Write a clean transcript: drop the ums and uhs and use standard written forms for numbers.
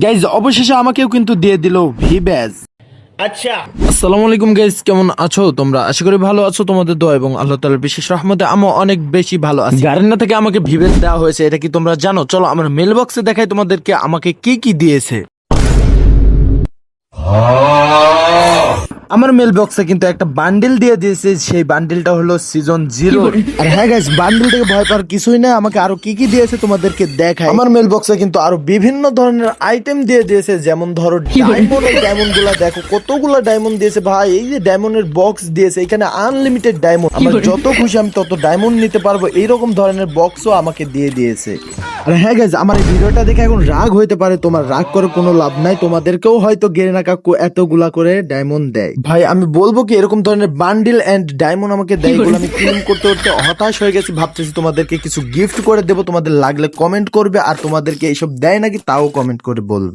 Guys অবশেষে আমাকেও কিন্তু দিয়ে দিল ভিব্যাজ। আচ্ছা, আসসালামু আলাইকুম গাইজ, কেমন আছো তোমরা? আশা করি ভালো আছো। তোমাদের দোয়া এবং আল্লাহ তাআলার বিশেষ রহমতে আমি অনেক বেশি ভালো আছি। গার্ডেনা থেকে আমাকে ভিব্যাজ দেওয়া হয়েছে, এটা কি তোমরা জানো? চলো আমার মেল বক্সে দেখাই তোমাদেরকে আমাকে কি কি দিয়েছে। আমার মেল বক্সে কিন্তু একটা বান্ডিল দিয়ে দিয়েছে, সেই বান্ডিলটা হলো সিজন 0। আর হ্যাঁ গাইস, বান্ডিল থেকে ভয় পাওয়ার কিছুই না। আমাকে আরো কি কি দিয়েছে তোমাদেরকে দেখাই। আমার মেল বক্সে কিন্তু আরো বিভিন্ন ধরনের আইটেম দিয়ে দিয়েছে, যেমন ধরো ডায়মন্ড। এই ডায়মন্ড গুলা দেখো, কতগুলো ডায়মন্ড দিয়েছে ভাই। এই যে ডায়মন্ডের বক্স দিয়েছে, এখানে আনলিমিটেড ডায়মন্ড। আমার যত খুশি আমি তত ডায়মন্ড নিতে পারবো, এইরকম ধরনের বক্সও আমাকে দিয়ে দিয়েছে। আর হ্যাঁ গাইস, আমার এই ভিডিওটা দেখে এখন রাগ হইতে পারে, তোমার রাগ করে কোনো লাভ নাই। তোমাদেরকেও হয়তো গেরেনা কাকু এতগুলা করে ডায়মন্ড দেয়। ভাই আমি বলবো কি, এরকম ধরনের বান্ডিল এন্ড ডায়মন্ড আমাকে দেয়, এগুলো আমি ক্লেম করতে করতে হতাশ হয়ে গেছি। ভাবতেছি তোমাদেরকে কিছু গিফট করে দেবো, তোমাদের লাগলে কমেন্ট করবে। আর তোমাদেরকে এইসব দেয় নাকি তাও কমেন্ট করে বলবে।